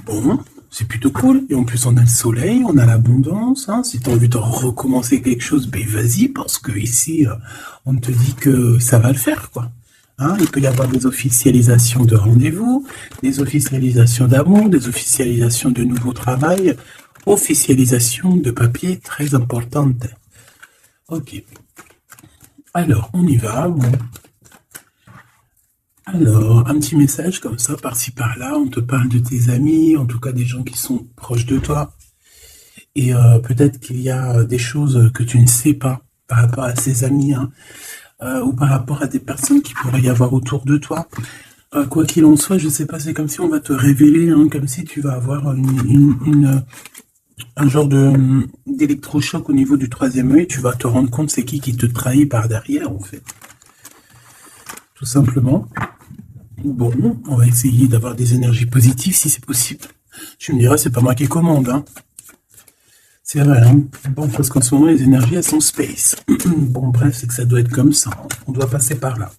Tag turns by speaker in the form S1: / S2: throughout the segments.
S1: Bon, c'est plutôt cool. Et en plus, on a le soleil, on a l'abondance. Hein. Si tu as envie de recommencer quelque chose, ben vas-y, parce que ici, on te dit que ça va le faire, quoi. Hein, il peut y avoir des officialisations de rendez-vous, des officialisations d'amour, des officialisations de nouveau travail, officialisation de papier très importante. Ok. Alors, on y va. Bon. Alors, un petit message comme ça, par-ci par-là, on te parle de tes amis, en tout cas des gens qui sont proches de toi. Et peut-être qu'il y a des choses que tu ne sais pas par rapport à ces amis, hein, ou par rapport à des personnes qui pourraient y avoir autour de toi. Quoi qu'il en soit, je sais pas, c'est comme si on va te révéler, hein, comme si tu vas avoir un genre d'électrochoc au niveau du troisième œil, tu vas te rendre compte c'est qui te trahit par derrière, en fait. Tout simplement. Bon, on va essayer d'avoir des énergies positives si c'est possible. Tu me diras, c'est pas moi qui commande, hein. C'est vrai, hein. Bon, parce qu'en ce moment, les énergies, elles sont space. Bon, bref, c'est que ça doit être comme ça. Hein. On doit passer par là.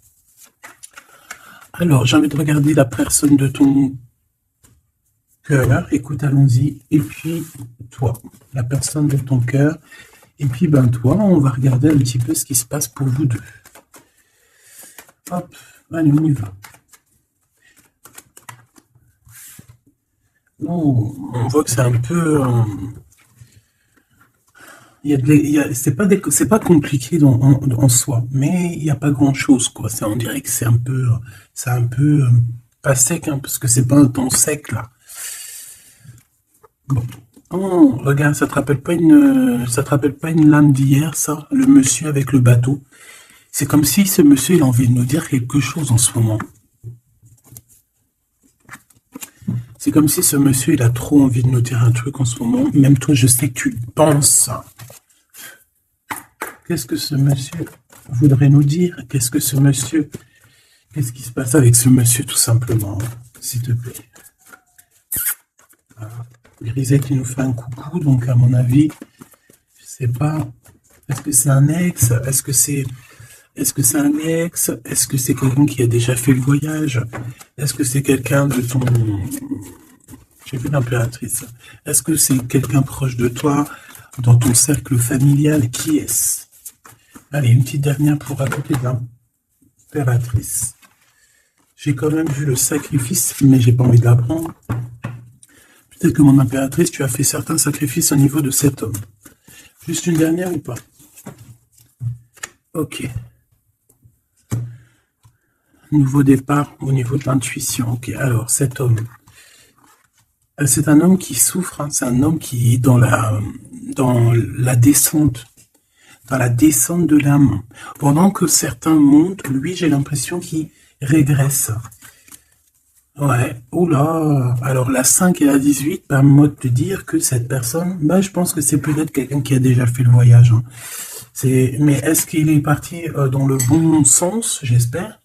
S1: Alors, j'ai envie de regarder la personne de ton cœur. Écoute, allons-y. Et puis, toi, la personne de ton cœur. Et puis, ben, toi, on va regarder un petit peu ce qui se passe pour vous deux. Hop, allez, on y va. Oh, on voit que c'est un peu... c'est pas compliqué en soi, mais il n'y a pas grand chose, quoi. On dirait que c'est un peu pas sec, hein, parce que c'est pas un temps sec, là. Bon. Oh, regarde, ça te rappelle pas une lame d'hier, ça? Le monsieur avec le bateau. C'est comme si ce monsieur, il a envie de nous dire quelque chose en ce moment. C'est comme si ce monsieur, il a trop envie de nous dire un truc en ce moment. Même toi, je sais que tu le penses. Qu'est-ce que ce monsieur voudrait nous dire? Qu'est-ce qui se passe avec ce monsieur, tout simplement, s'il te plaît? Voilà. Grisette qui nous fait un coucou, donc à mon avis, je sais pas. Est-ce que c'est un ex? Est-ce que c'est un ex? Est-ce que c'est quelqu'un qui a déjà fait le voyage? Est-ce que c'est quelqu'un de ton... J'ai vu l'impératrice. Est-ce que c'est quelqu'un proche de toi, dans ton cercle familial? Qui est-ce? Allez, une petite dernière pour raconter de l'impératrice. J'ai quand même vu le sacrifice, mais j'ai pas envie de l'apprendre. Peut-être que mon impératrice, tu as fait certains sacrifices au niveau de cet homme. Juste une dernière ou pas? Ok. Nouveau départ au niveau de l'intuition. Ok, alors cet homme. C'est un homme qui souffre, hein. C'est un homme qui est dans la descente. Dans la descente de l'âme. Pendant que certains montent, lui, j'ai l'impression qu'il régresse. Ouais, oula. Alors la 5 et la 18 permettent de te dire que cette personne, je pense que c'est peut-être quelqu'un qui a déjà fait le voyage. Hein. Mais est-ce qu'il est parti dans le bon sens, j'espère?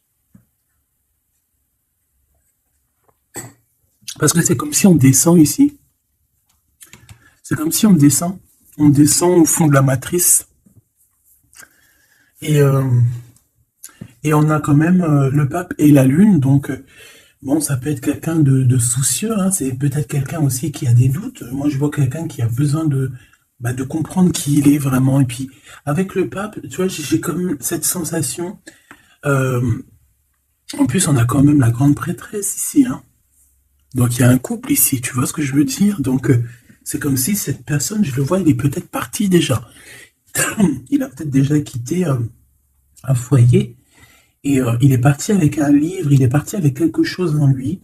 S1: Parce que c'est comme si on descend ici. C'est comme si on descend. On descend au fond de la matrice. Et on a quand même le pape et la lune, donc bon, ça peut être quelqu'un de soucieux, hein, c'est peut-être quelqu'un aussi qui a des doutes. Moi, je vois quelqu'un qui a besoin de comprendre qui il est vraiment. Et puis, avec le pape, tu vois, j'ai quand même cette sensation. En plus, on a quand même la grande prêtresse ici, hein. Donc, il y a un couple ici, tu vois ce que je veux dire? Donc, c'est comme si cette personne, je le vois, il est peut-être parti déjà. Il a peut-être déjà quitté un foyer et il est parti avec un livre, il est parti avec quelque chose en lui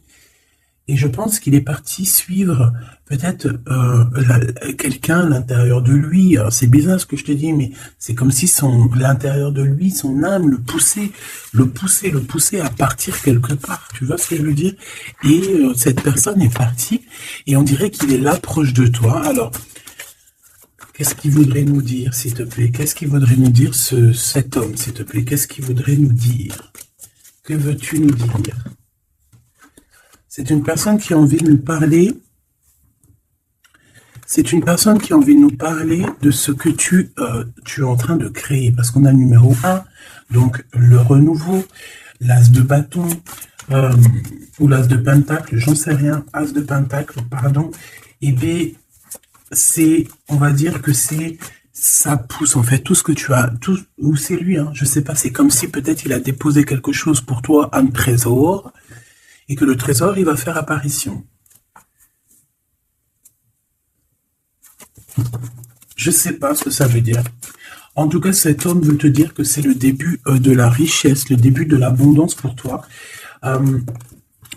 S1: et je pense qu'il est parti suivre peut-être quelqu'un à l'intérieur de lui. Alors, c'est bizarre ce que je te dis, mais c'est comme si l'intérieur de lui, son âme le poussait à partir quelque part. Tu vois ce que je veux dire? Et cette personne est partie et on dirait qu'il est là proche de toi. Alors, qu'est-ce qu'il voudrait nous dire, s'il te plaît? Qu'est-ce qu'il voudrait nous dire, cet homme, s'il te plaît? Qu'est-ce qu'il voudrait nous dire? Que veux-tu nous dire? C'est une personne qui a envie de nous parler. C'est une personne qui a envie de nous parler de ce que tu es en train de créer. Parce qu'on a le numéro 1, donc le renouveau, l'as de bâton, euh, ou l'as de pentacle, j'en sais rien, as de pentacle, pardon, et B, c'est, on va dire que c'est, ça pousse en fait tout ce que tu as, tout, ou c'est lui, hein, je sais pas, c'est comme si peut-être il a déposé quelque chose pour toi, un trésor, et que le trésor, il va faire apparition. Je sais pas ce que ça veut dire. En tout cas, cet homme veut te dire que c'est le début de la richesse, le début de l'abondance pour toi. Euh,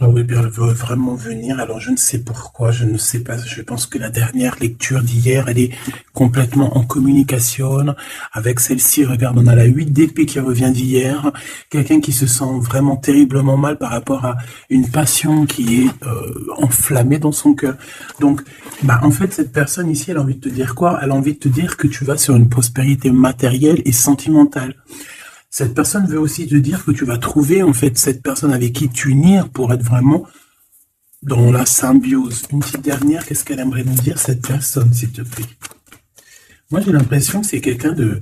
S1: Ah oui, bien, elle veut vraiment venir. Alors, je ne sais pourquoi, je ne sais pas. Je pense que la dernière lecture d'hier, elle est complètement en communication avec celle-ci. Regarde, on a la 8 d'épée qui revient d'hier. Quelqu'un qui se sent vraiment terriblement mal par rapport à une passion qui est enflammée dans son cœur. Donc, bah, en fait, cette personne ici, elle a envie de te dire quoi? Elle a envie de te dire que tu vas sur une prospérité matérielle et sentimentale. Cette personne veut aussi te dire que tu vas trouver en fait cette personne avec qui t'unir pour être vraiment dans la symbiose. Une petite dernière, qu'est-ce qu'elle aimerait nous dire cette personne, s'il te plaît? Moi, j'ai l'impression que c'est quelqu'un de...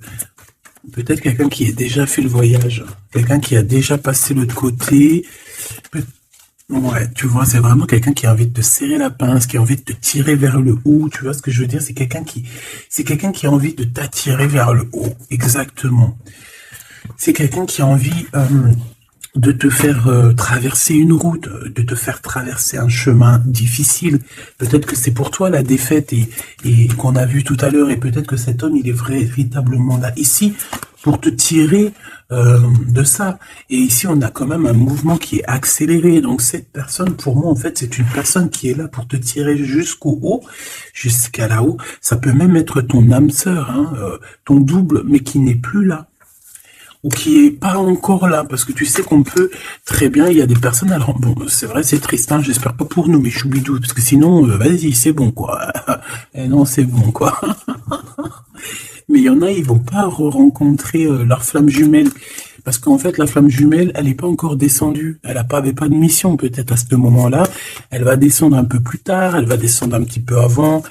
S1: Peut-être quelqu'un qui a déjà fait le voyage, quelqu'un qui a déjà passé l'autre côté. Ouais, tu vois, c'est vraiment quelqu'un qui a envie de te serrer la pince, qui a envie de te tirer vers le haut. Tu vois ce que je veux dire? C'est quelqu'un qui a envie de t'attirer vers le haut. Exactement. C'est quelqu'un qui a envie de te faire traverser une route, de te faire traverser un chemin difficile. Peut-être que c'est pour toi la défaite et qu'on a vu tout à l'heure, et peut-être que cet homme, il est véritablement là, ici, pour te tirer de ça. Et ici, on a quand même un mouvement qui est accéléré. Donc cette personne, pour moi, en fait, c'est une personne qui est là pour te tirer jusqu'au haut, jusqu'à là-haut. Ça peut même être ton âme sœur, hein, ton double, mais qui n'est plus là, ou qui est pas encore là, parce que tu sais qu'on peut très bien, il y a des personnes, alors bon, c'est vrai, c'est triste, hein, j'espère pas pour nous, mais choubidou, parce que sinon, vas-y, c'est bon, quoi. Et non, c'est bon, quoi. Mais il y en a, ils vont pas rencontrer leur flamme jumelle, parce qu'en fait, la flamme jumelle, elle n'est pas encore descendue, avait pas de mission, peut-être à ce moment-là, elle va descendre un peu plus tard, elle va descendre un petit peu avant,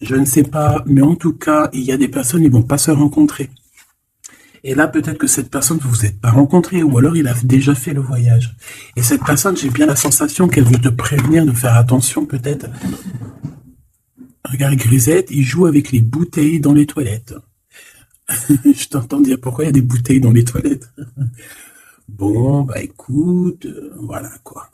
S1: je ne sais pas, mais en tout cas, il y a des personnes, ils vont pas se rencontrer. Et là, peut-être que cette personne, vous vous êtes pas rencontré, ou alors il a déjà fait le voyage. Et cette personne, j'ai bien la sensation qu'elle veut te prévenir de faire attention, peut-être. Regarde, Grisette, il joue avec les bouteilles dans les toilettes. Je t'entends dire pourquoi il y a des bouteilles dans les toilettes. Bon, bah écoute, voilà quoi.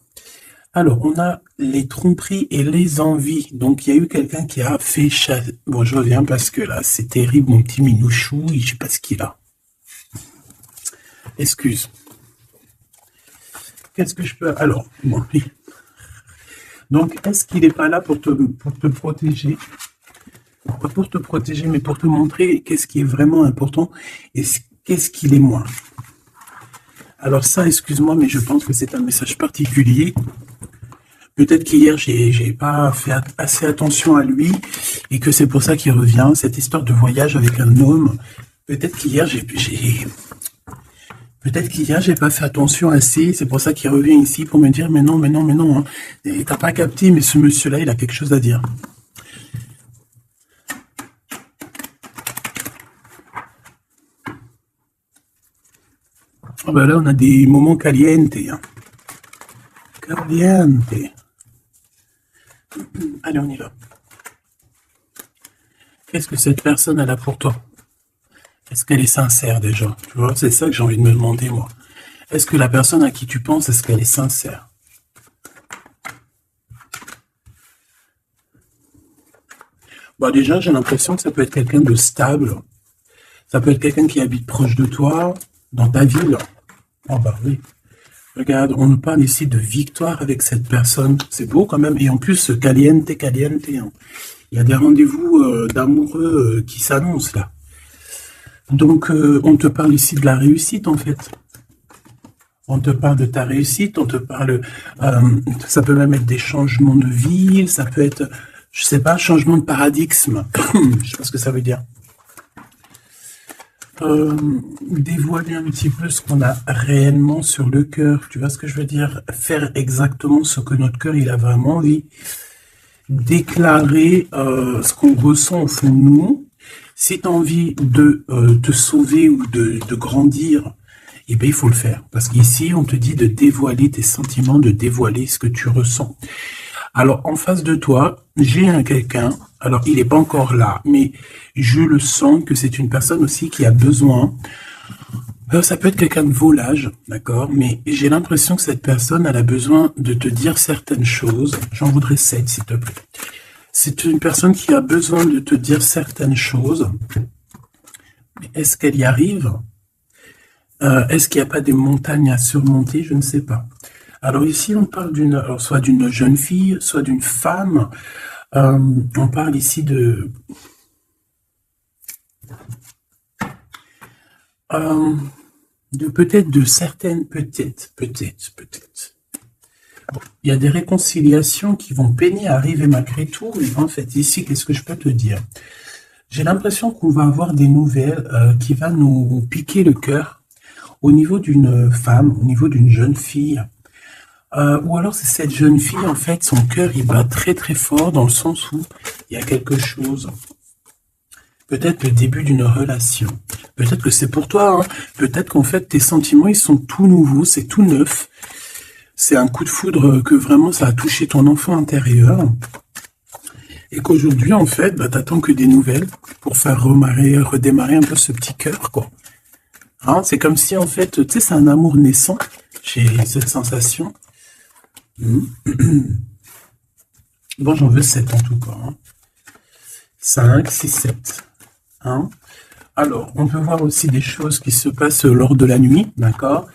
S1: Alors, on a les tromperies et les envies. Donc, il y a eu quelqu'un qui a fait chasser. Bon, je reviens parce que là, c'est terrible, mon petit minouchou, je sais pas ce qu'il a. Excuse. Qu'est-ce que je peux... Alors, bon, oui. Donc, est-ce qu'il n'est pas là pour te protéger? Pas pour te protéger, mais pour te montrer qu'est-ce qui est vraiment important et qu'est-ce qu'il est moins. Alors ça, excuse-moi, mais je pense que c'est un message particulier. Peut-être qu'hier, j'ai pas fait assez attention à lui et que c'est pour ça qu'il revient, cette histoire de voyage avec un homme. Peut-être qu'hier, j'ai pas fait attention assez, c'est pour ça qu'il revient ici pour me dire mais non, hein. T'as pas capté, mais ce monsieur-là, il a quelque chose à dire. Ah ben là, on a des moments calientes, hein. Caliente. Allez, on y va. Qu'est-ce que cette personne elle a pour toi? Est-ce qu'elle est sincère déjà? Tu vois, c'est ça que j'ai envie de me demander, moi. Est-ce que la personne à qui tu penses, est-ce qu'elle est sincère? Bah déjà, j'ai l'impression que ça peut être quelqu'un de stable. Ça peut être quelqu'un qui habite proche de toi, dans ta ville. Oh bah oui. Regarde, on nous parle ici de victoire avec cette personne. C'est beau quand même. Et en plus, caliente, caliente. Hein. Il y a des rendez-vous d'amoureux qui s'annoncent là. Donc, on te parle ici de la réussite, en fait. On te parle de ta réussite, on te parle... ça peut même être des changements de ville, ça peut être, je sais pas, changement de paradigme. Je sais pas ce que ça veut dire. Dévoiler un petit peu ce qu'on a réellement sur le cœur. Tu vois ce que je veux dire? Faire exactement ce que notre cœur, il a vraiment envie. Déclarer ce qu'on ressent au fond de nous. Si tu as envie de te sauver ou de grandir, eh bien, il faut le faire. Parce qu'ici, on te dit de dévoiler tes sentiments, de dévoiler ce que tu ressens. Alors, en face de toi, j'ai un quelqu'un, alors il n'est pas encore là, mais je le sens que c'est une personne aussi qui a besoin. Ça peut être quelqu'un de vos âge, d'accord, mais j'ai l'impression que cette personne, elle a besoin de te dire certaines choses. J'en voudrais 7, s'il te plaît. C'est une personne qui a besoin de te dire certaines choses. Mais est-ce qu'elle y arrive? Est-ce qu'il n'y a pas des montagnes à surmonter? Je ne sais pas. Alors ici, on parle soit d'une jeune fille, soit d'une femme. On parle ici peut-être de certaines, peut-être. Bon, il y a des réconciliations qui vont peiner à arriver malgré tout, mais en fait, ici, qu'est-ce que je peux te dire? J'ai l'impression qu'on va avoir des nouvelles qui vont nous piquer le cœur au niveau d'une femme, au niveau d'une jeune fille. Ou alors c'est cette jeune fille, en fait, son cœur, il bat très très fort dans le sens où il y a quelque chose. Peut-être le début d'une relation. Peut-être que c'est pour toi. Hein. Peut-être qu'en fait, tes sentiments, ils sont tout nouveaux, c'est tout neuf. C'est un coup de foudre que vraiment, ça a touché ton enfant intérieur. Et qu'aujourd'hui, en fait, bah, t'attends que des nouvelles pour faire redémarrer un peu ce petit cœur, quoi. Hein, c'est comme si, en fait, tu sais, c'est un amour naissant. J'ai cette sensation. Bon, j'en veux 7 en tout cas. Hein. 5, 6, 7. Hein. Alors, on peut voir aussi des choses qui se passent lors de la nuit, d'accord?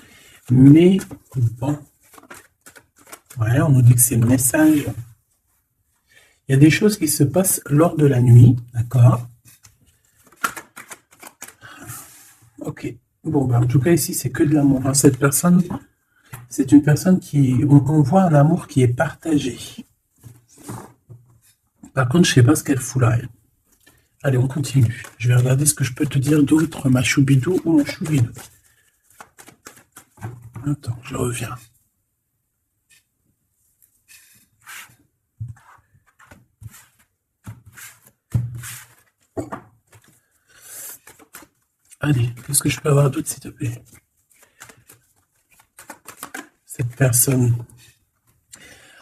S1: Mais, bon. Ouais, on nous dit que c'est le message. Il y a des choses qui se passent lors de la nuit, d'accord? Ok. Bon, ben, en tout cas, ici, c'est que de l'amour. Hein. Cette personne, c'est une personne qui... On voit un amour qui est partagé. Par contre, je sais pas ce qu'elle fout là, elle. Allez, on continue. Je vais regarder ce que je peux te dire d'autre, ma choubidou ou mon choubidou. Attends, je reviens. Allez, qu'est-ce que je peux avoir d'autre, s'il te plaît? Cette personne.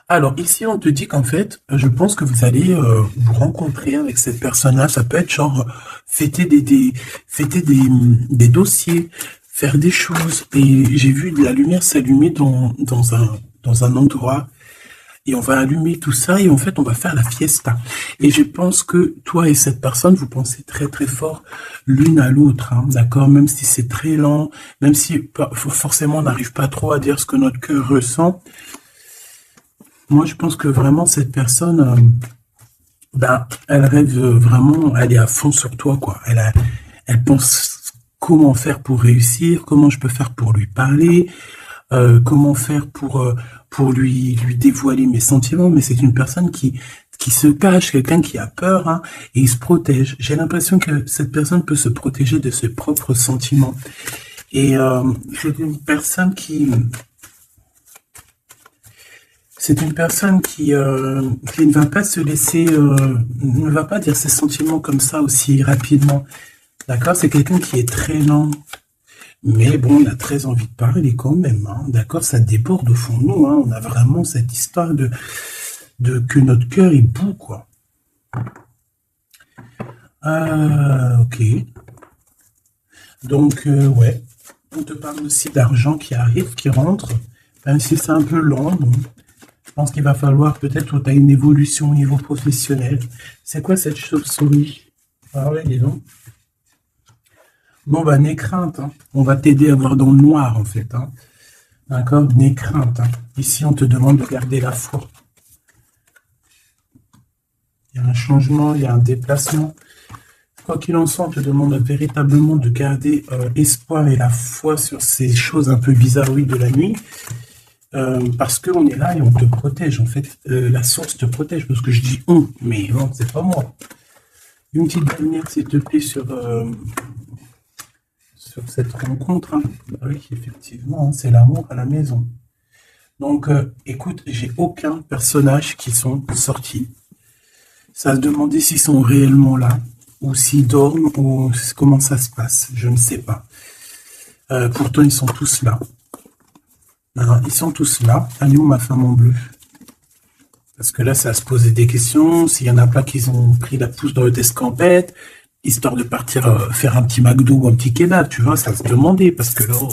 S1: Alors, ici, on te dit qu'en fait, je pense que vous allez vous rencontrer avec cette personne-là. Ça peut être genre fêter des dossiers, faire des choses. Et j'ai vu de la lumière s'allumer dans un endroit. Et on va allumer tout ça et en fait, on va faire la fiesta. Et je pense que toi et cette personne, vous pensez très très fort l'une à l'autre, hein, d'accord? Même si c'est très lent, même si forcément on n'arrive pas trop à dire ce que notre cœur ressent. Moi, je pense que vraiment cette personne, elle rêve vraiment, elle est à fond sur toi, quoi. Elle pense comment faire pour réussir, comment je peux faire pour lui parler, comment faire pour lui dévoiler mes sentiments, mais c'est une personne qui se cache, quelqu'un qui a peur, hein, et il se protège. J'ai l'impression que cette personne peut se protéger de ses propres sentiments. Et c'est une personne qui ne va pas se laisser, ne va pas dire ses sentiments comme ça aussi rapidement. D'accord? C'est quelqu'un qui est très lent. Mais bon, on a très envie de parler quand même, hein, d'accord, ça déborde au fond de nous, hein, on a vraiment cette histoire de que notre cœur il bout, quoi. Ok. Donc, ouais, on te parle aussi d'argent qui arrive, qui rentre, même si c'est un peu lent, bon, je pense qu'il va falloir peut-être que tu as une évolution au niveau professionnel. C'est quoi cette chauve-souris? Ah ouais, dis donc. Bon, bah, n'aie crainte, hein. On va t'aider à voir dans le noir, en fait. Hein. D'accord? N'aie crainte. Hein. Ici, on te demande de garder la foi. Il y a un changement, il y a un déplacement. Quoi qu'il en soit, on te demande véritablement de garder espoir et la foi sur ces choses un peu bizarroïdes de la nuit. Parce qu'on est là et on te protège. En fait, la source te protège. Parce que je dis on, mais non, c'est pas moi. Une petite dernière, s'il te plaît, sur cette rencontre. Hein. Bah oui, effectivement, hein, c'est l'amour à la maison. Donc, écoute, j'ai aucun personnage qui sont sortis. Ça se demandait s'ils sont réellement là, ou s'ils dorment, ou comment ça se passe. Je ne sais pas. Pourtant, ils sont tous là. Alors, ils sont tous là. Allez où ma femme en bleu? Parce que là, ça va se poser des questions. S'il y en a pas qui ont pris la pousse dans le escampette, histoire de partir faire un petit McDo ou un petit kebab, tu vois, ça va se demander. Parce que là, oh,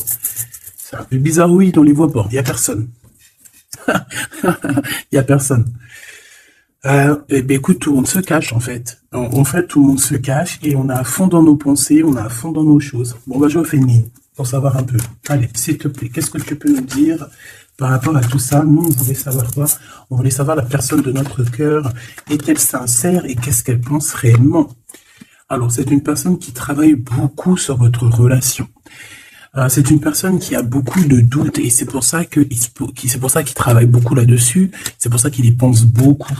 S1: c'est un peu bizarre, oui, on les voit pas. Il y a personne. Il y a personne. Eh ben, écoute, tout le monde se cache, en fait. En fait, tout le monde se cache et on est à fond dans nos pensées, on est à fond dans nos choses. Bon, bah, je refais une ligne pour savoir un peu. Allez, s'il te plaît, qu'est-ce que tu peux nous dire par rapport à tout ça? Nous, on voulait savoir quoi? On voulait savoir la personne de notre cœur. Est-elle sincère et qu'est-ce qu'elle pense réellement? Alors, c'est une personne qui travaille beaucoup sur votre relation. C'est une personne qui a beaucoup de doutes et c'est pour ça qu'il travaille beaucoup là-dessus. C'est pour ça qu'il y pense beaucoup.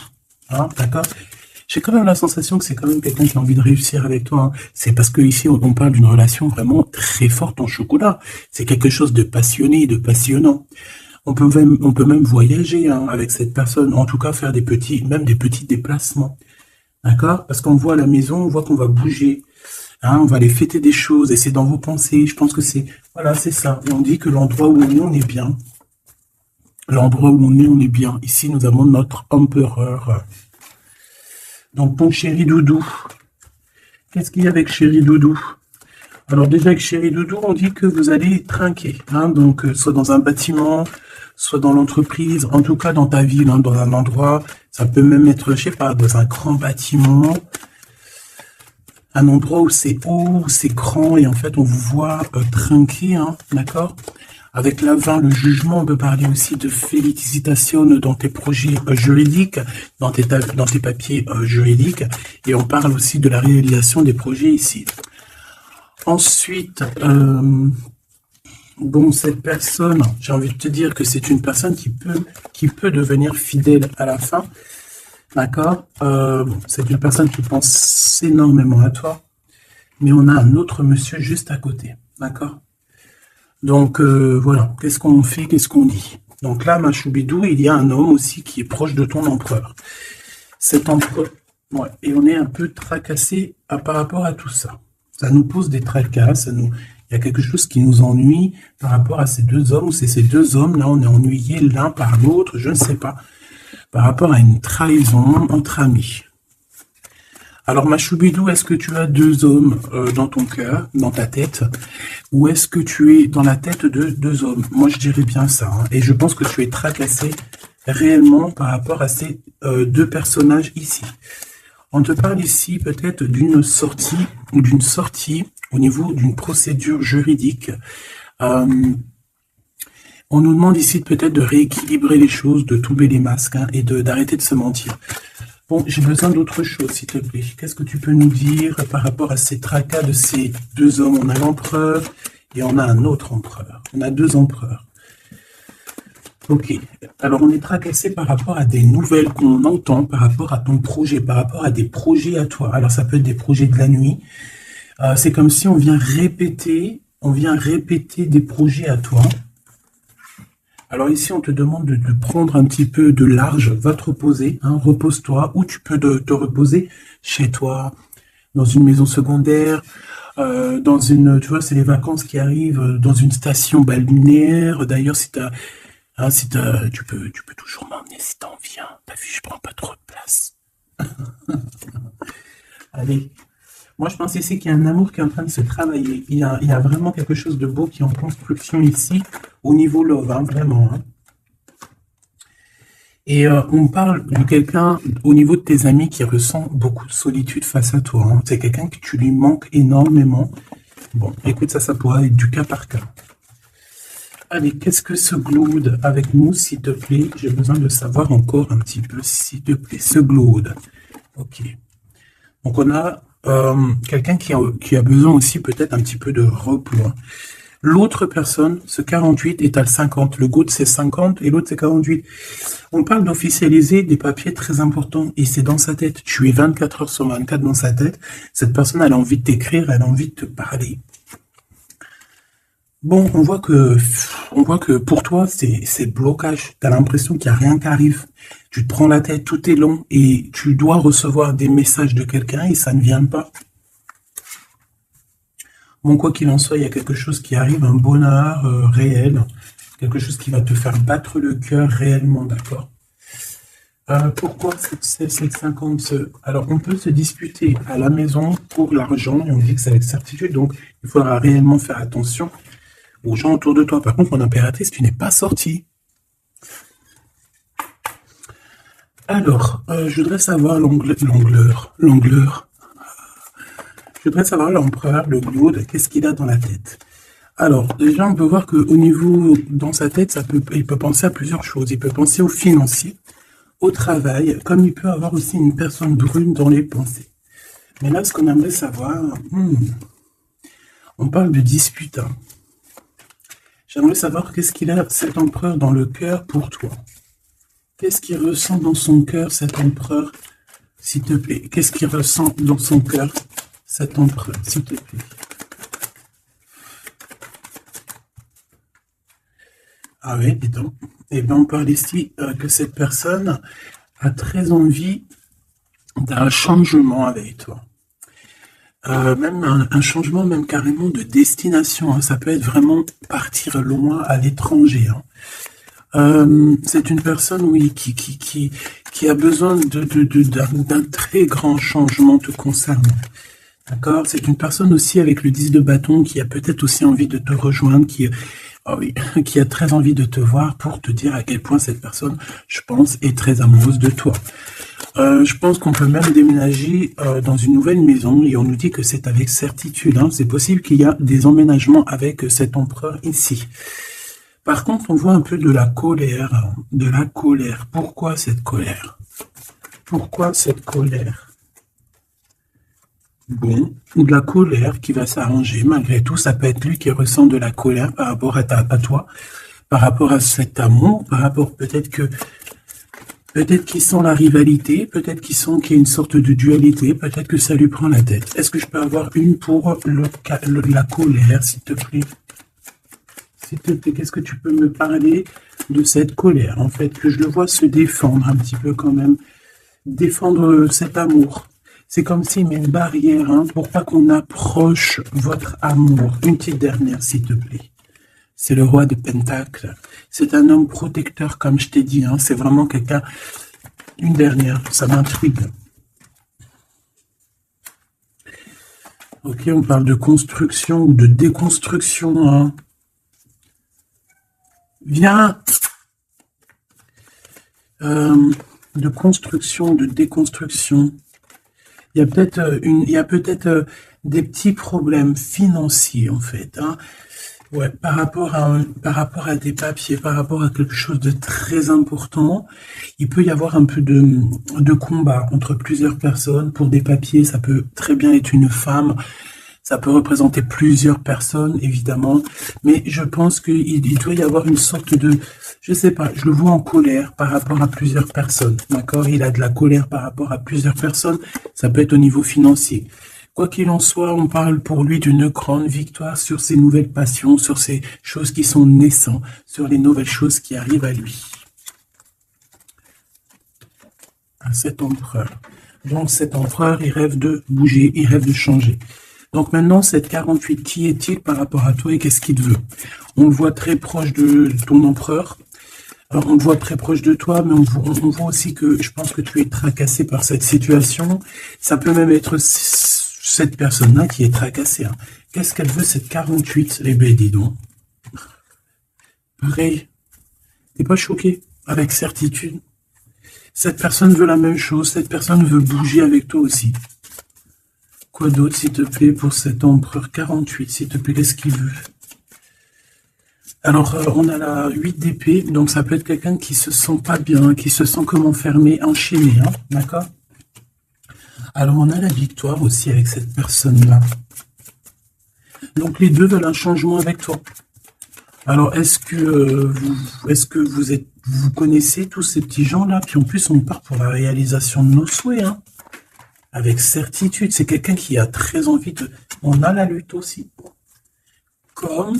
S1: Hein, d'accord? J'ai quand même la sensation que c'est quand même quelqu'un qui a envie de réussir avec toi. Hein. C'est parce que ici on parle d'une relation vraiment très forte en chocolat. C'est quelque chose de passionné, de passionnant. On peut même voyager hein, avec cette personne. En tout cas, faire même des petits déplacements. D'accord? Parce qu'on voit à la maison, on voit qu'on va bouger. Hein, on va aller fêter des choses et c'est dans vos pensées. Je pense que voilà, c'est ça. Et on dit que l'endroit où on est bien. L'endroit où on est bien. Ici, nous avons notre empereur. Donc, mon chéri doudou. Qu'est-ce qu'il y a avec chéri doudou? Alors, déjà, avec chéri doudou, on dit que vous allez trinquer. Hein, donc, soit dans un bâtiment, soit dans l'entreprise, en tout cas dans ta ville, hein, dans un endroit. Ça peut même être, je sais pas, dans un grand bâtiment. Un endroit où c'est haut, c'est grand, et en fait, on vous voit trinquer, hein, d'accord? Avec l'avant, le jugement, on peut parler aussi de félicitations dans tes projets juridiques, dans tes papiers juridiques, et on parle aussi de la réalisation des projets ici. Ensuite, bon, cette personne, j'ai envie de te dire que c'est une personne qui peut devenir fidèle à la fin, d'accord? C'est une personne qui pense énormément à toi, mais on a un autre monsieur juste à côté, d'accord? Donc, voilà, qu'est-ce qu'on fait, qu'est-ce qu'on dit? Donc là, ma choubidou, il y a un homme aussi qui est proche de ton empereur. Cet empereur, ouais, et on est un peu tracassé par rapport à tout ça. Ça nous pose des tracas, il y a quelque chose qui nous ennuie par rapport à ces deux hommes, ou c'est ces deux hommes, là, on est ennuyés l'un par l'autre, je ne sais pas, par rapport à une trahison entre amis. Alors, ma choubidou, est-ce que tu as deux hommes dans ton cœur, dans ta tête, ou est-ce que tu es dans la tête de deux hommes? Moi, je dirais bien ça, hein, et je pense que tu es tracassé réellement par rapport à ces deux personnages ici. On te parle ici peut-être d'une sortie ou d'une sortie au niveau d'une procédure juridique. On nous demande ici peut-être de rééquilibrer les choses, de tomber les masques hein, et d'arrêter de se mentir. Bon, j'ai besoin d'autre chose, s'il te plaît. Qu'est-ce que tu peux nous dire par rapport à ces tracas de ces deux hommes? On a l'empereur et on a un autre empereur. On a deux empereurs. Ok. Alors, on est tracassé par rapport à des nouvelles qu'on entend, par rapport à ton projet, par rapport à des projets à toi. Alors, ça peut être des projets de la nuit. C'est comme si on vient répéter des projets à toi. Alors ici, on te demande de prendre un petit peu de large, va te reposer, hein, repose-toi, ou tu peux te reposer chez toi, dans une maison secondaire, dans une, tu vois, c'est les vacances qui arrivent, dans une station balnéaire. D'ailleurs, tu peux toujours m'emmener si t'en viens. T'as vu, je prends pas trop de place. Allez. Moi, je pense ici qu'il y a un amour qui est en train de se travailler. Il y a vraiment quelque chose de beau qui est en construction ici, au niveau love, hein, vraiment. Hein. Et on parle de quelqu'un, au niveau de tes amis, qui ressent beaucoup de solitude face à toi. Hein. C'est quelqu'un que tu lui manques énormément. Bon, écoute, ça pourra être du cas par cas. Allez, qu'est-ce que ce glaude avec nous, s'il te plaît? J'ai besoin de savoir encore un petit peu, s'il te plaît, ce glaude. Ok. Donc, on a... quelqu'un qui a besoin aussi peut-être un petit peu de repos. Hein. L'autre personne, ce 48 est à 50. Le GOAT c'est 50 et l'autre c'est 48. On parle d'officialiser des papiers très importants et c'est dans sa tête. Tu es 24 heures sur 24 dans sa tête. Cette personne, elle a envie de t'écrire, elle a envie de te parler. Bon, on voit que pour toi, c'est blocage. Tu as l'impression qu'il n'y a rien qui arrive. Tu te prends la tête, tout est long et tu dois recevoir des messages de quelqu'un et ça ne vient pas. Bon, quoi qu'il en soit, il y a quelque chose qui arrive, un bonheur réel, quelque chose qui va te faire battre le cœur réellement, d'accord? Pourquoi cette 50? Alors, on peut se disputer à la maison pour l'argent, et on dit que c'est avec certitude, donc il faudra réellement faire attention aux gens autour de toi. Par contre, mon impératrice, tu n'es pas sortie. Alors, je voudrais savoir l'angleur. Je voudrais savoir l'empereur, le Claude, qu'est-ce qu'il a dans la tête. Alors, déjà, on peut voir qu'au niveau, dans sa tête, il peut penser à plusieurs choses. Il peut penser au financier, au travail, comme il peut avoir aussi une personne brune dans les pensées. Mais là, ce qu'on aimerait savoir, on parle de dispute. Hein. J'aimerais savoir qu'est-ce qu'il a, cet empereur, dans le cœur pour toi. Qu'est-ce qu'il ressent dans son cœur, cet empereur, s'il te plaît? Qu'est-ce qu'il ressent dans son cœur, cet empereur, s'il te plaît? Ah oui, dis donc. Eh bien, on parle ici que cette personne a très envie d'un changement avec toi. Même un changement, même carrément de destination. Hein. Ça peut être vraiment partir loin à l'étranger. Hein. C'est une personne, oui, qui a besoin d'un très grand changement te concernant. D'accord? C'est une personne aussi avec le 10 de bâton qui a peut-être aussi envie de te rejoindre, oh oui, qui a très envie de te voir pour te dire à quel point cette personne, je pense, est très amoureuse de toi. Je pense qu'on peut même déménager dans une nouvelle maison et on nous dit que c'est avec certitude. Hein. C'est possible qu'il y a des emménagements avec cet empereur ici. Par contre, on voit un peu de la colère. De la colère. Pourquoi cette colère? Pourquoi cette colère? Bon, de la colère qui va s'arranger. Malgré tout, ça peut être lui qui ressent de la colère par rapport à toi, par rapport à cet amour, par rapport peut-être qu'il sent la rivalité, peut-être qu'il sent qu'il y a une sorte de dualité, peut-être que ça lui prend la tête. Est-ce que je peux avoir une pour la colère, s'il te plaît? S'il te plaît, qu'est-ce que tu peux me parler de cette colère? En fait, que je le vois se défendre un petit peu quand même. Défendre cet amour. C'est comme s'il met une barrière hein, pour pas qu'on approche votre amour. Une petite dernière, s'il te plaît. C'est le roi de Pentacle. C'est un homme protecteur, comme je t'ai dit. Hein. C'est vraiment quelqu'un... Une dernière, ça m'intrigue. Ok, on parle de construction ou de déconstruction. Hein. Viens. De construction, de déconstruction. Il y a peut-être des petits problèmes financiers en fait. Hein. Ouais, par rapport à des papiers, par rapport à quelque chose de très important, il peut y avoir un peu de combat entre plusieurs personnes pour des papiers. Ça peut très bien être une femme. Ça peut représenter plusieurs personnes, évidemment, mais je pense qu'il doit y avoir une sorte de, je sais pas, je le vois en colère par rapport à plusieurs personnes, d'accord? Il a de la colère par rapport à plusieurs personnes, ça peut être au niveau financier. Quoi qu'il en soit, on parle pour lui d'une grande victoire sur ses nouvelles passions, sur ces choses qui sont naissantes, sur les nouvelles choses qui arrivent à lui. À cet empereur. Donc cet empereur, il rêve de bouger, il rêve de changer. Donc maintenant, cette 48, qui est-il par rapport à toi et qu'est-ce qu'il veut? On le voit très proche de ton empereur. Alors, on le voit très proche de toi, mais on voit aussi que je pense que tu es tracassé par cette situation. Ça peut même être cette personne-là qui est tracassée. Hein. Qu'est-ce qu'elle veut, cette 48, les baies, dis donc? Pareil. T'es pas choqué? Avec certitude. Cette personne veut la même chose. Cette personne veut bouger avec toi aussi. Quoi d'autre, s'il te plaît, pour cet empereur 48, s'il te plaît, qu'est-ce qu'il veut? Alors, on a la 8 d'épée, donc ça peut être quelqu'un qui se sent pas bien, qui se sent comme enfermé, enchaîné, hein, d'accord? Alors, on a la victoire aussi avec cette personne-là. Donc, les deux veulent un changement avec toi. Alors, est-ce que vous connaissez tous ces petits gens-là? Puis en plus, on part pour la réalisation de nos souhaits, hein. Avec certitude, c'est quelqu'un qui a très envie de... On a la lutte aussi. Comme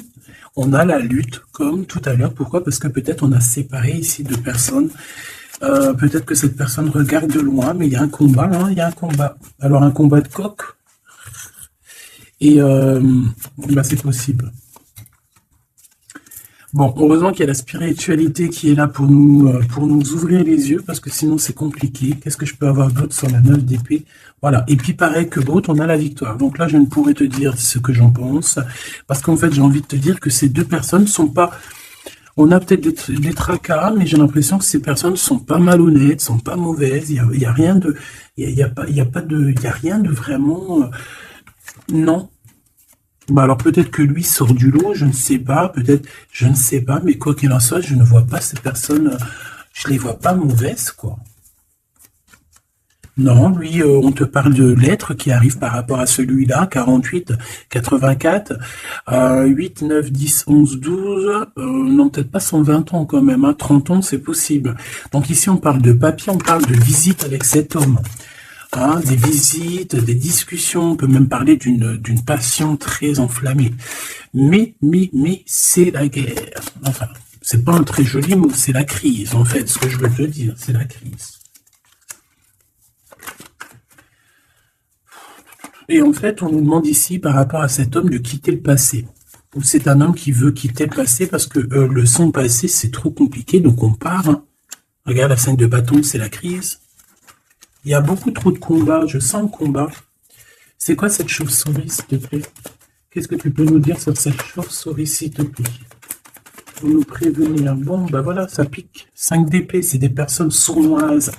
S1: on a la lutte, comme tout à l'heure. Pourquoi? Parce que peut-être on a séparé ici deux personnes. Peut-être que cette personne regarde de loin, mais il y a un combat, hein, il y a un combat. Alors un combat de coq. Et bah, c'est possible. Bon, heureusement qu'il y a la spiritualité qui est là pour nous ouvrir les yeux, parce que sinon c'est compliqué. Qu'est-ce que je peux avoir d'autre sur la 9 d'épée? Voilà. Et puis pareil que l'autre, on a la victoire. Donc là, je ne pourrais te dire ce que j'en pense, parce qu'en fait, j'ai envie de te dire que ces deux personnes sont pas... On a peut-être des tracas, mais j'ai l'impression que ces personnes sont pas malhonnêtes, sont pas mauvaises. Il y a rien de... Il y a pas, il y a pas de... Il y a rien de vraiment... non. Bah alors peut-être que lui sort du lot, je ne sais pas, peut-être, je ne sais pas, mais quoi qu'il en soit, je ne vois pas ces personnes, je les vois pas mauvaises, quoi. Non, lui, on te parle de lettres qui arrivent par rapport à celui-là, 48, 84, 8, 9, 10, 11, 12, non, peut-être pas 120 ans quand même, hein, 30 ans, c'est possible. Donc ici, on parle de papier, on parle de visite avec cet homme. Hein, des visites, des discussions, on peut même parler d'une passion très enflammée. Mais, c'est la guerre. Enfin, c'est pas un très joli mot, c'est la crise, en fait, ce que je veux te dire, c'est la crise. Et en fait, on nous demande ici, par rapport à cet homme, de quitter le passé. Ou c'est un homme qui veut quitter le passé parce que son passé, c'est trop compliqué, donc on part. Hein. Regarde, la 5 de bâton, c'est la crise. Il y a beaucoup trop de combats, je sens le combat. C'est quoi cette chauve-souris, s'il te plaît? Qu'est-ce que tu peux nous dire sur cette chauve-souris, s'il te plaît? Pour nous prévenir. Bon, bah voilà, ça pique. 5 d'épée, c'est des personnes sournoises.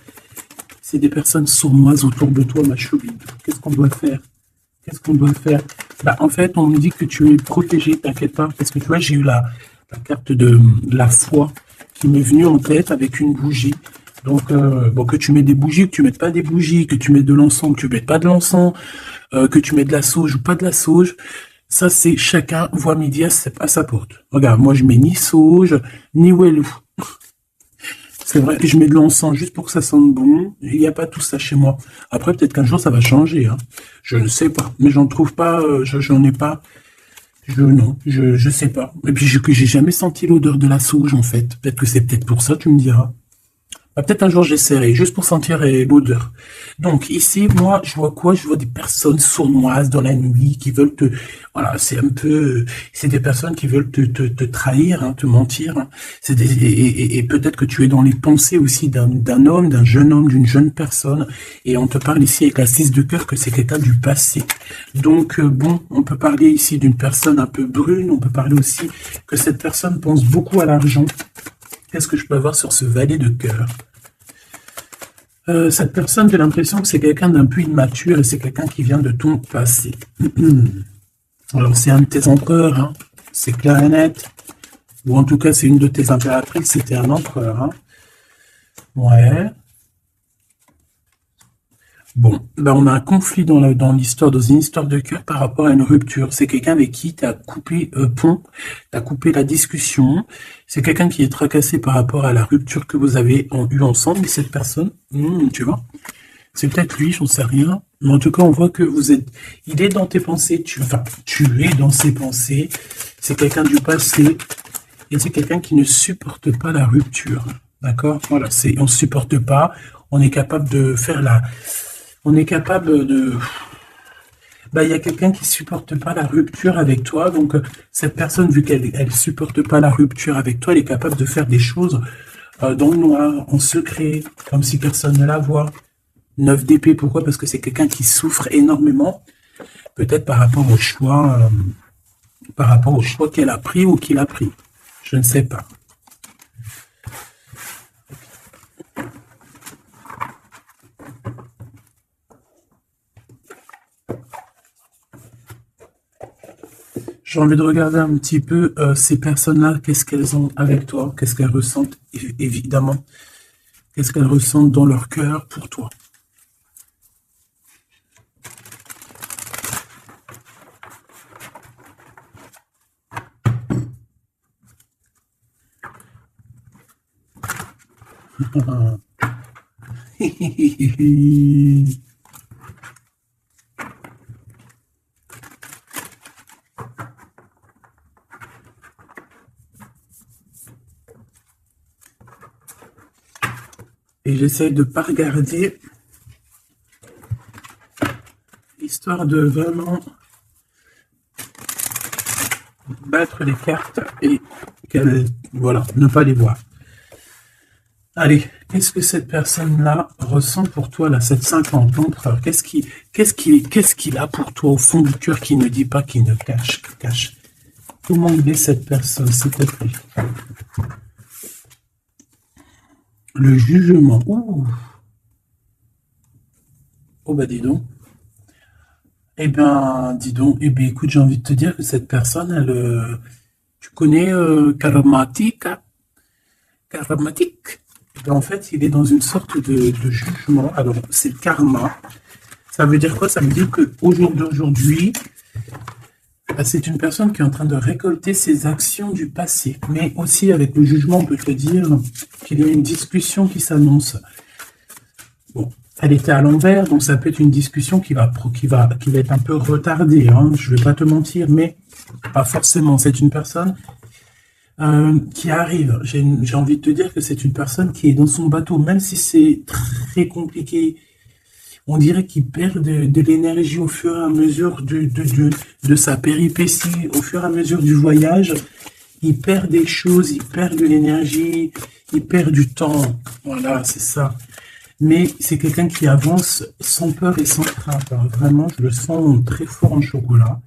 S1: C'est des personnes sournoises autour de toi, ma chouille. Qu'est-ce qu'on doit faire? Qu'est-ce qu'on doit faire? Bah, en fait, on me dit que tu es protégé, t'inquiète pas. Parce que tu vois, j'ai eu la carte de la foi qui m'est venue en tête avec une bougie. Donc, bon, que tu mets des bougies, que tu mettes pas des bougies, que tu mets de l'encens, que tu mettes pas de l'encens, que tu mets de la sauge ou pas de la sauge, ça c'est chacun voit midi à sa porte. Regarde, moi je mets ni sauge, ni wellou. C'est vrai, je mets de l'encens juste pour que ça sente bon. Il n'y a pas tout ça chez moi. Après, peut-être qu'un jour ça va changer. Hein. Je ne sais pas, mais j'en trouve pas, j'en ai pas. Non, je sais pas. Et puis j'ai jamais senti l'odeur de la sauge en fait. Peut-être que c'est peut-être pour ça, tu me diras. Bah, peut-être un jour j'essaierai, juste pour sentir l'odeur. Donc ici, moi, je vois quoi? Je vois des personnes sournoises dans la nuit qui veulent te... Voilà, c'est un peu... C'est des personnes qui veulent te trahir, hein, te mentir. Hein. Et peut-être que tu es dans les pensées aussi d'un homme, d'un jeune homme, d'une jeune personne. Et on te parle ici avec la 6 de cœur que c'est quelqu'un du passé. Donc, bon, on peut parler ici d'une personne un peu brune. On peut parler aussi que cette personne pense beaucoup à l'argent. Qu'est-ce que je peux avoir sur ce valet de cœur? Cette personne, j'ai l'impression que c'est quelqu'un d'un peu immature et c'est quelqu'un qui vient de ton passé. Alors, c'est un de tes empereurs, hein. C'est clair et net. Ou en tout cas, c'est une de tes impératrices, c'était un empereur. Hein. Ouais. Bon, ben on a un conflit dans l'histoire, dans une histoire de cœur par rapport à une rupture. C'est quelqu'un avec qui tu as coupé pont, tu as coupé la discussion. C'est quelqu'un qui est tracassé par rapport à la rupture que vous avez eue ensemble. Mais cette personne, tu vois, c'est peut-être lui, j'en sais rien. Mais en tout cas, on voit que il est dans tes pensées. Tu es dans ses pensées. C'est quelqu'un du passé. Et c'est quelqu'un qui ne supporte pas la rupture. D'accord? Voilà, on ne supporte pas. On est capable de faire on est capable de... Bah, il y a quelqu'un qui supporte pas la rupture avec toi, donc cette personne, vu qu'elle supporte pas la rupture avec toi, elle est capable de faire des choses dans le noir, en secret, comme si personne ne la voit. 9 d'épée, pourquoi? Parce que c'est quelqu'un qui souffre énormément, peut-être par rapport au choix qu'elle a pris ou qu'il a pris. Je ne sais pas. J'ai envie de regarder un petit peu ces personnes-là, qu'est-ce qu'elles ont avec toi, qu'est-ce qu'elles ressentent, évidemment, qu'est-ce qu'elles ressentent dans leur cœur pour toi. Et j'essaye de pas regarder, histoire de vraiment battre les cartes et voilà, ne pas les voir. Allez, qu'est-ce que cette personne-là ressent pour toi, là, cette 50 l'empereur? Qu'est-ce qu'il a pour toi au fond du cœur qui ne dit pas, qui ne cache, qui cache? Comment il est cette personne, s'il te plaît? Le jugement. Ouh. Oh bah dis donc. Eh ben, dis donc. Eh bien, écoute, j'ai envie de te dire que cette personne, tu connais Karmatik, hein? Karmatik. Eh ben, en fait, il est dans une sorte de jugement. Alors, c'est le karma. Ça veut dire quoi? Ça veut dire qu'au jour d'aujourd'hui, c'est une personne qui est en train de récolter ses actions du passé. Mais aussi, avec le jugement, on peut te dire qu'il y a une discussion qui s'annonce. Bon, elle était à l'envers, donc ça peut être une discussion qui va être un peu retardée, hein, je ne vais pas te mentir, mais pas forcément. C'est une personne qui arrive. J'ai envie de te dire que c'est une personne qui est dans son bateau, même si c'est très compliqué. On dirait qu'il perd de l'énergie au fur et à mesure de sa péripétie, au fur et à mesure du voyage. Il perd des choses, il perd de l'énergie, il perd du temps. Voilà, c'est ça. Mais c'est quelqu'un qui avance sans peur et sans crainte, hein. Vraiment, je le sens très fort en chocolat.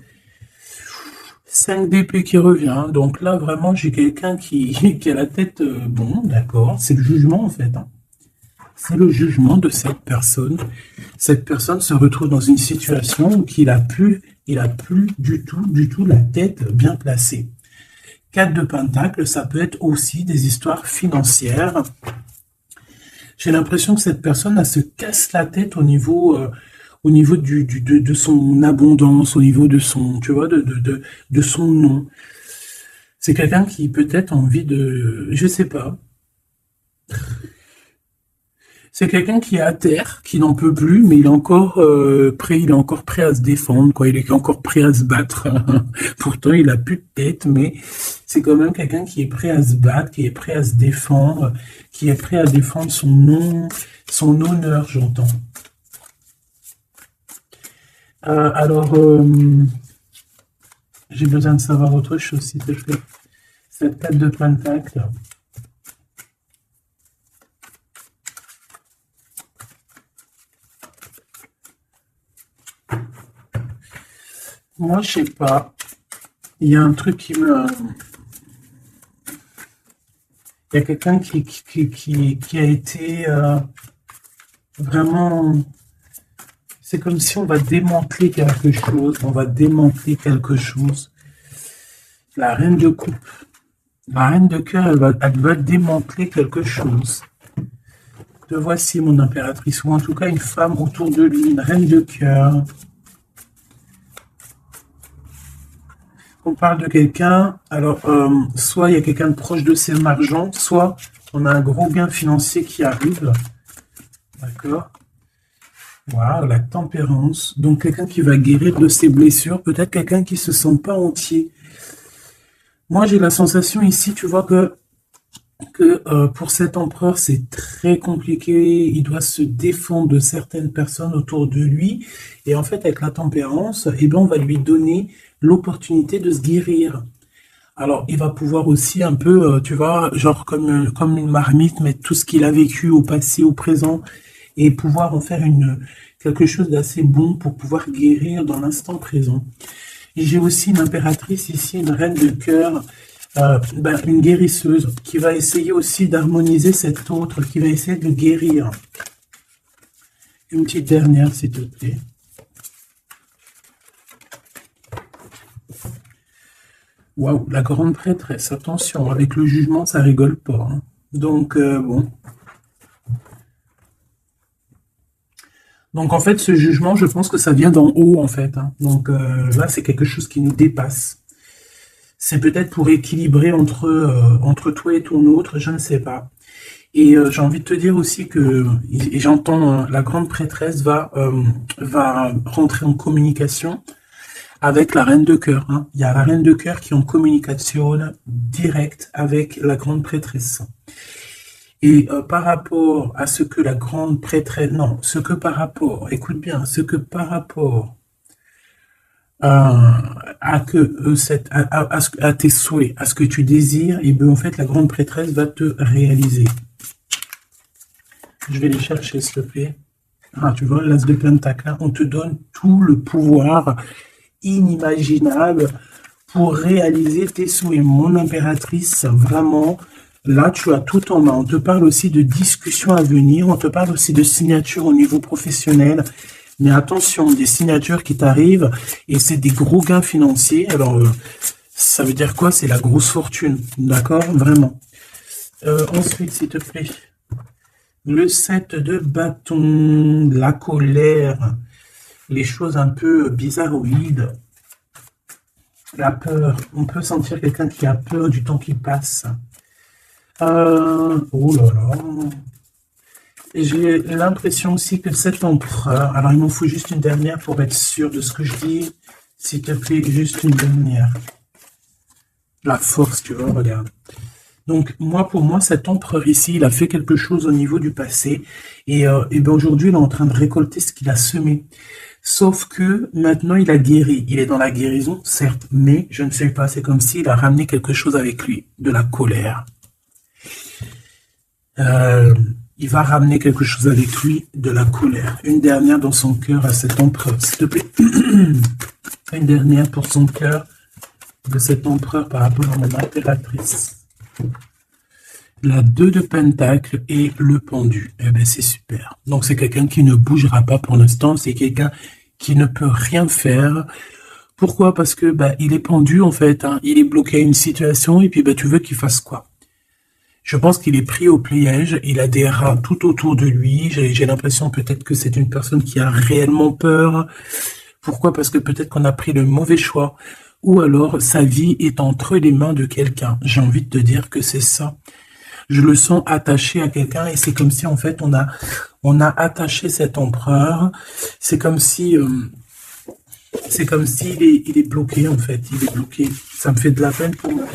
S1: 5 d'épée qui revient. Donc là, vraiment, j'ai quelqu'un qui a la tête... bon, d'accord. C'est le jugement, en fait, hein. C'est le jugement de cette personne. Cette personne se retrouve dans une situation où il a plus du tout la tête bien placée. 4 de Pentacle, ça peut être aussi des histoires financières. J'ai l'impression que cette personne, elle se casse la tête au niveau de son abondance, au niveau de son, tu vois, de son nom. C'est quelqu'un qui peut-être a envie de, je sais pas. C'est quelqu'un qui est à terre, qui n'en peut plus, mais il est encore prêt à se défendre, quoi. Il est encore prêt à se battre. Pourtant, il a plus de tête, mais c'est quand même quelqu'un qui est prêt à se battre, qui est prêt à se défendre, qui est prêt à défendre son nom, son honneur, j'entends. Alors, j'ai besoin de savoir autre chose, s'il te plaît. Cette 4 de Pentacle. Moi, je sais pas. Il y a un truc qui me... Il y a quelqu'un qui a été vraiment... C'est comme si on va démanteler quelque chose. On va démanteler quelque chose. La reine de coupe. La reine de cœur, elle va démanteler quelque chose. Te voici, mon impératrice. Ou en tout cas, une femme autour de lui. Une reine de cœur. On parle de quelqu'un, alors soit il y a quelqu'un de proche de ses marchands, soit on a un gros gain financier qui arrive. D'accord? Voilà, la tempérance. Donc quelqu'un qui va guérir de ses blessures, peut-être quelqu'un qui se sent pas entier. Moi j'ai la sensation ici, tu vois que pour cet empereur c'est très compliqué, il doit se défendre de certaines personnes autour de lui, et en fait avec la tempérance, eh ben, on va lui donner l'opportunité de se guérir. Alors il va pouvoir aussi un peu, tu vois, genre comme une marmite, mettre tout ce qu'il a vécu au passé, au présent, et pouvoir en faire quelque chose d'assez bon pour pouvoir guérir dans l'instant présent. Et j'ai aussi une impératrice ici, une reine de cœur, une guérisseuse qui va essayer aussi d'harmoniser cet autre, qui va essayer de le guérir. Une petite dernière, s'il te plaît. Waouh, la grande prêtresse, attention, avec le jugement, ça rigole pas, hein. Donc, bon. Donc, en fait, ce jugement, je pense que ça vient d'en haut, en fait, hein. Donc, là, c'est quelque chose qui nous dépasse. C'est peut-être pour équilibrer entre toi et ton autre, je ne sais pas. Et j'ai envie de te dire aussi que, et j'entends, la grande prêtresse va rentrer en communication avec la reine de cœur, hein. Il y a la reine de cœur qui est en communication directe avec la grande prêtresse. Et par rapport à ce que la grande prêtresse, non, ce que par rapport, écoute bien, ce que par rapport à tes souhaits, à ce que tu désires, et bien en fait la grande prêtresse va te réaliser. Je vais les chercher, s'il te plaît. Ah, tu vois, l'as de Pentacle, là, on te donne tout le pouvoir inimaginable pour réaliser tes souhaits. Mon impératrice, vraiment, là, tu as tout en main. On te parle aussi de discussions à venir, on te parle aussi de signatures au niveau professionnel. Mais attention, des signatures qui t'arrivent, et c'est des gros gains financiers. Alors, ça veut dire quoi? C'est la grosse fortune, d'accord? Vraiment. Ensuite, s'il te plaît, le 7 de bâton, la colère, les choses un peu bizarroïdes, la peur. On peut sentir quelqu'un qui a peur du temps qui passe. Oh là là. J'ai l'impression aussi que cet empereur, alors il m'en faut juste une dernière pour être sûr de ce que je dis, s'il te plaît, juste une dernière. La force, tu vois, regarde. Donc, pour moi, cet empereur ici, il a fait quelque chose au niveau du passé, et ben aujourd'hui, il est en train de récolter ce qu'il a semé. Sauf que maintenant, il a guéri. Il est dans la guérison, certes, mais je ne sais pas, c'est comme s'il a ramené quelque chose avec lui, de la colère. Il va ramener quelque chose avec lui, de la colère. Une dernière dans son cœur à cet empereur, s'il te plaît. Une dernière pour son cœur de cet empereur par rapport à mon impératrice. La 2 de Pentacle et le pendu. Eh ben c'est super. Donc c'est quelqu'un qui ne bougera pas pour l'instant. C'est quelqu'un qui ne peut rien faire. Pourquoi? Parce que il est pendu en fait. Hein. Il est bloqué à une situation et puis tu veux qu'il fasse quoi? Je pense qu'il est pris au piège. Il a des rats tout autour de lui. J'ai l'impression peut-être que c'est une personne qui a réellement peur. Pourquoi? Parce que peut-être qu'on a pris le mauvais choix. Ou alors sa vie est entre les mains de quelqu'un. J'ai envie de te dire que c'est ça. Je le sens attaché à quelqu'un et c'est comme si en fait on a attaché cet empereur. C'est comme si il est bloqué en fait. Il est bloqué. Ça me fait de la peine pour moi.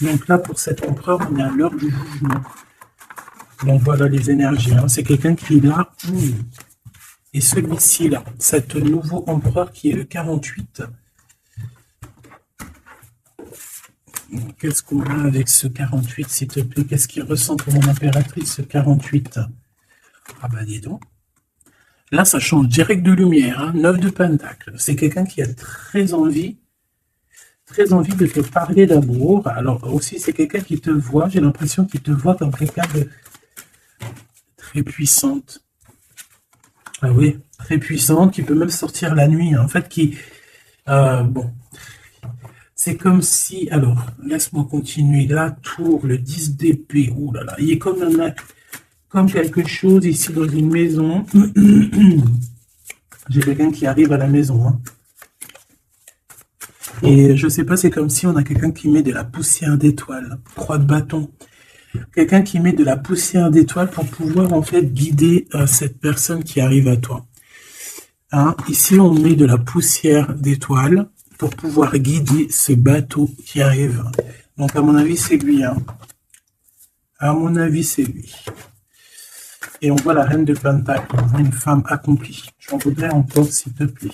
S1: Donc là pour cet empereur on est à l'heure du jugement. Donc voilà les énergies. Hein. C'est quelqu'un qui est là. Et celui-ci là, cet nouveau empereur qui est le 48. Qu'est-ce qu'on a avec ce 48, s'il te plaît? Qu'est-ce qu'il ressent pour mon impératrice, ce 48? Ah dis donc. Là, ça change direct de lumière. Hein. 9 de Pentacle. C'est quelqu'un qui a très envie de te parler d'amour. Alors aussi, c'est quelqu'un qui te voit. J'ai l'impression qu'il te voit comme quelqu'un de très puissante. Ah oui, très puissante, qui peut même sortir la nuit. En fait, c'est comme si, alors, laisse-moi continuer. La tour, le 10 d'épée, ouh là là, il est comme quelque chose ici dans une maison. J'ai quelqu'un qui arrive à la maison. Hein. Et je sais pas, c'est comme si on a quelqu'un qui met de la poussière d'étoile, 3 de bâton. Quelqu'un qui met de la poussière d'étoile pour pouvoir en fait guider cette personne qui arrive à toi. Hein, ici, on met de la poussière d'étoile pour pouvoir guider ce bateau qui arrive. Donc, à mon avis, c'est lui. Hein. À mon avis, c'est lui. Et on voit la reine de Pentacle, une femme accomplie. J'en voudrais encore, s'il te plaît.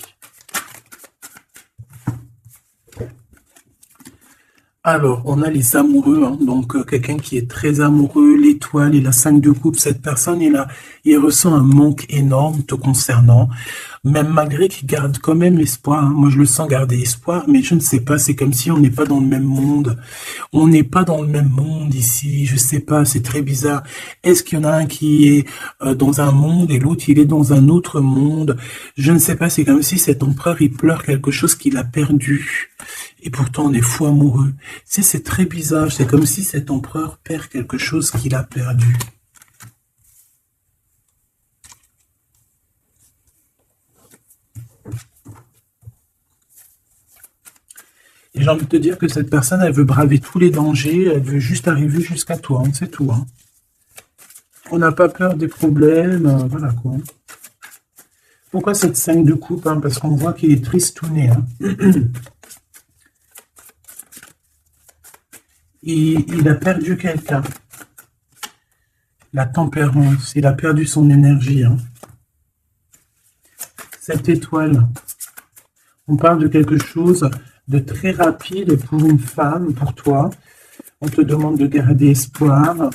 S1: Alors, on a les amoureux, hein, donc quelqu'un qui est très amoureux, l'étoile et la 5 de coupe, cette personne, il ressent un manque énorme te concernant, même malgré qu'il garde quand même espoir. Hein. Moi, je le sens garder espoir, mais je ne sais pas, c'est comme si on n'est pas dans le même monde. On n'est pas dans le même monde ici, je sais pas, c'est très bizarre. Est-ce qu'il y en a un qui est dans un monde et l'autre, il est dans un autre monde? Je ne sais pas, c'est comme si cet empereur, il pleure quelque chose qu'il a perdu. Et pourtant, on est fou amoureux. C'est très bizarre. C'est comme si cet empereur perd quelque chose qu'il a perdu. Et j'ai envie de te dire que cette personne, elle veut braver tous les dangers. Elle veut juste arriver jusqu'à toi. Hein, c'est tout. Hein. On n'a pas peur des problèmes. Voilà quoi. Pourquoi cette 5 de coupe? Hein, parce qu'on voit qu'il est tristouné. Hein. Il a perdu quelqu'un. La tempérance, il a perdu son énergie. Hein. Cette étoile, On parle de quelque chose de très rapide pour une femme, pour toi. On te demande de garder espoir.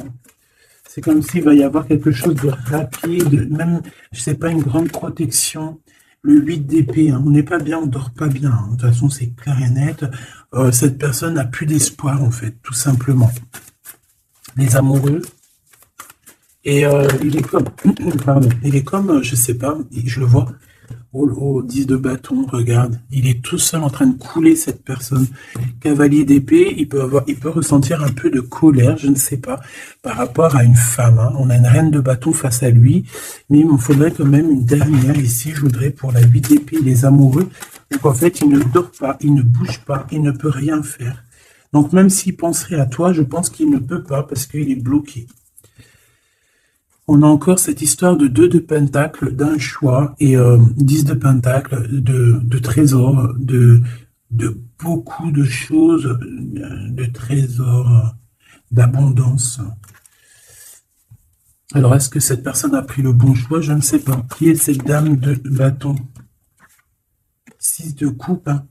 S1: C'est comme s'il va y avoir quelque chose de rapide, même, je sais pas, une grande protection. Le 8 d'épée, hein, on n'est pas bien, on dort pas bien, hein. De toute façon, c'est clair et net. Cette personne n'a plus d'espoir, en fait, tout simplement. Les amoureux. Et il est comme, pardon, il est comme, je sais pas, je le vois, au 10 de bâton, regarde, il est tout seul en train de couler cette personne. Cavalier d'épée, il peut ressentir un peu de colère, je ne sais pas, par rapport à une femme, hein. On a une reine de bâton face à lui, mais il me faudrait quand même une dernière ici, je voudrais pour la 8 d'épée, les amoureux. Donc en fait, il ne dort pas, il ne bouge pas, il ne peut rien faire. Donc même s'il penserait à toi, je pense qu'il ne peut pas parce qu'il est bloqué. On a encore cette histoire de 2 de pentacle, d'un choix, et 10 de pentacle, de trésors, de beaucoup de choses, de trésors, d'abondance. Alors, est-ce que cette personne a pris le bon choix? Je ne sais pas. Qui est cette dame de bâton? 6 de coupe, hein.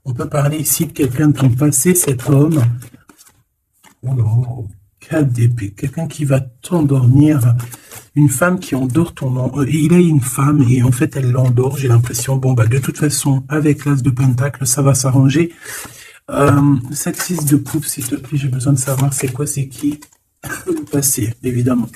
S1: On peut parler ici de quelqu'un de ton passé, cet homme. Oh là, 4 d'épée, quelqu'un qui va t'endormir, une femme qui endort ton nom. Il a une femme et en fait elle l'endort, j'ai l'impression. Bon bah de toute façon, avec l'as de pentacle, ça va s'arranger. 7-6 de coupe, s'il te plaît, j'ai besoin de savoir c'est quoi, c'est qui. Le passé, évidemment.